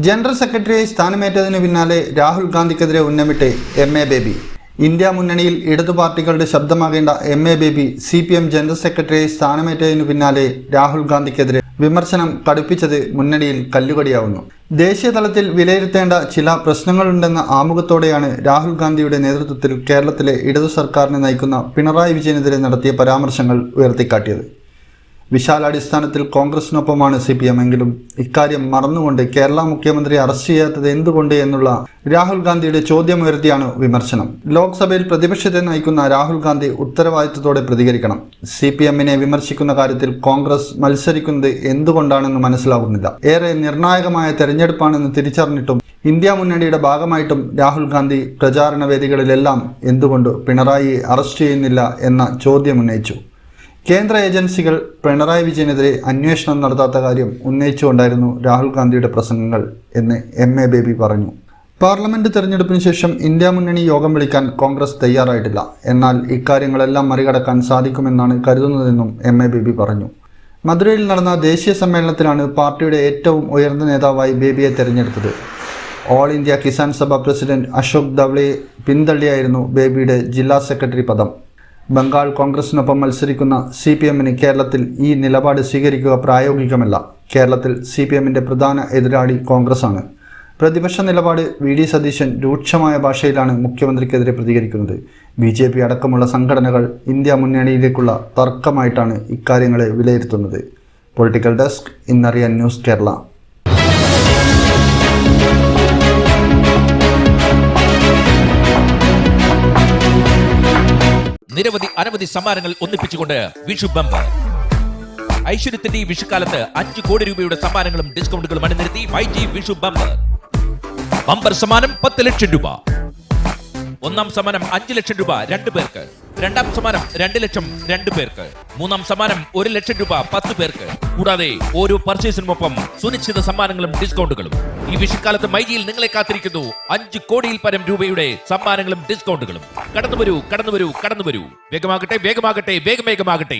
General സെക്രട്ടറിയായി സ്ഥാനമേറ്റതിന് പിന്നാലെ Rahul ഗാന്ധിക്കെതിരെ ഉന്നമിട്ട് MA. Baby. India മുന്നണിയിൽ ഇടതു പാർട്ടികളുടെ ശബ്ദമാകേണ്ട എം.എ. ബേബി CPM ജനറൽ സെക്രട്ടറിയായി സ്ഥാനമേറ്റതിനു പിന്നാലെ രാഹുൽ ഗാന്ധിക്കെതിരെ വിമർശനം കടുപ്പിച്ചത് മുന്നണിയിൽ കല്ലുകടിയാവുന്നു. ദേശീയ തലത്തിൽ വിലയിരുത്തേണ്ട ചില പ്രശ്നങ്ങളുണ്ടെന്ന ആമുഖത്തോടെയാണ് രാഹുൽ ഗാന്ധിയുടെ നേതൃത്വത്തിൽ കേരളത്തിലെ ഇടതു സർക്കാരിനെ നയിക്കുന്ന പിണറായി വിജയനെതിരെ നടത്തിയ പരാമർശങ്ങൾ ഉയർത്തിക്കാട്ടിയത്. വിശാലാടിസ്ഥാനത്തിൽ കോൺഗ്രസിനൊപ്പമാണ് CPM എങ്കിലും ഇക്കാര്യം മറന്നുകൊണ്ട് കേരള മുഖ്യമന്ത്രി അറസ്റ്റ് ചെയ്യാത്തത് എന്തുകൊണ്ട് എന്നുള്ള രാഹുൽ ഗാന്ധിയുടെ ചോദ്യമുയർത്തിയാണ് വിമർശനം. ലോക്സഭയിൽ പ്രതിപക്ഷത്തെ നയിക്കുന്ന രാഹുൽ ഗാന്ധി ഉത്തരവാദിത്തത്തോടെ പ്രതികരിക്കണം. CPMനെ വിമർശിക്കുന്ന കാര്യത്തിൽ കോൺഗ്രസ് മത്സരിക്കുന്നത് എന്തുകൊണ്ടാണെന്ന് മനസ്സിലാകുന്നില്ല. ഏറെ നിർണായകമായ തെരഞ്ഞെടുപ്പാണെന്ന് തിരിച്ചറിഞ്ഞിട്ടും ഇന്ത്യ മുന്നണിയുടെ ഭാഗമായിട്ടും രാഹുൽ ഗാന്ധി പ്രചാരണ വേദികളിലെല്ലാം എന്തുകൊണ്ട് പിണറായിയെ അറസ്റ്റ് ചെയ്യുന്നില്ല എന്ന ചോദ്യമുന്നയിച്ചു. കേന്ദ്ര ഏജൻസികൾ പിണറായി വിജയനെതിരെ അന്വേഷണം നടത്താത്ത കാര്യം ഉന്നയിച്ചുകൊണ്ടായിരുന്നു രാഹുൽ ഗാന്ധിയുടെ പ്രസംഗങ്ങൾ എന്ന് എം.എ. ബേബി പറഞ്ഞു. പാർലമെന്റ് തെരഞ്ഞെടുപ്പിന് ശേഷം ഇന്ത്യ മുന്നണി യോഗം വിളിക്കാൻ കോൺഗ്രസ് തയ്യാറായിട്ടില്ല. എന്നാൽ ഇക്കാര്യങ്ങളെല്ലാം മറികടക്കാൻ സാധിക്കുമെന്നാണ് കരുതുന്നതെന്നും എം.എ. ബേബി പറഞ്ഞു. മധുരയിൽ നടന്ന ദേശീയ സമ്മേളനത്തിലാണ് പാർട്ടിയുടെ ഏറ്റവും ഉയർന്ന നേതാവായി ബേബിയെ തെരഞ്ഞെടുത്തത്. All India Kisan Sabha president Ashok ദവ്ലയെ പിന്തള്ളിയായിരുന്നു ബേബിയുടെ ജില്ലാ സെക്രട്ടറി പദം. ബംഗാൾ കോൺഗ്രസിനൊപ്പം മത്സരിക്കുന്ന CPMന് കേരളത്തിൽ ഈ നിലപാട് സ്വീകരിക്കുക പ്രായോഗികമല്ല. കേരളത്തിൽ CPMന്റെ പ്രധാന എതിരാളി കോൺഗ്രസാണ്. പ്രതിപക്ഷ നിലപാട് വി.ഡി. സതീശൻ രൂക്ഷമായ ഭാഷയിലാണ് മുഖ്യമന്ത്രിക്കെതിരെ പ്രതികരിക്കുന്നത്. BJP അടക്കമുള്ള സംഘടനകൾ ഇന്ത്യ മുന്നണിയിലേക്കുള്ള തർക്കമായിട്ടാണ് ഇക്കാര്യങ്ങളെ വിലയിരുത്തുന്നത്. പൊളിറ്റിക്കൽ ഡെസ്ക്, ഇന്നറിയാൻ ന്യൂസ് കേരള. അനവധി സമ്മാനങ്ങൾ ഒന്നിപ്പിച്ചുകൊണ്ട് വിഷു ബമ്പർ. ഐശ്വര്യത്തിന്റെ ഈ വിഷുക്കാലത്ത് 5 കോടി രൂപയുടെ സമ്മാനങ്ങളും ഡിസ്കൗണ്ടുകളും അണിനിരത്തി YG വിഷു ബമ്പർ. ബമ്പർ സമ്മാനം 10 ലക്ഷം രൂപ. ഒന്നാം സമ്മാനം 5 ലക്ഷം രൂപ 2 പേർക്ക്. രണ്ടാം സമ്മാനം 2 ലക്ഷം 2 പേർക്ക്. മൂന്നാം സമ്മാനം 1 ലക്ഷം രൂപ 10 പേർക്ക്. കൂടാതെ ഓരോ പർച്ചേസിനുമൊപ്പം സുനിശ്ചിത സമ്മാനങ്ങളും ഡിസ്കൗണ്ടുകളും. ഈ വിഷുക്കാലത്ത് മൈജിയിൽ നിങ്ങളെ കാത്തിരിക്കുന്നു 5 കോടിയിൽ പരം രൂപയുടെ സമ്മാനങ്ങളും ഡിസ്കൗണ്ടുകളും. കടന്നു വരൂ. വേഗമാകട്ടെ.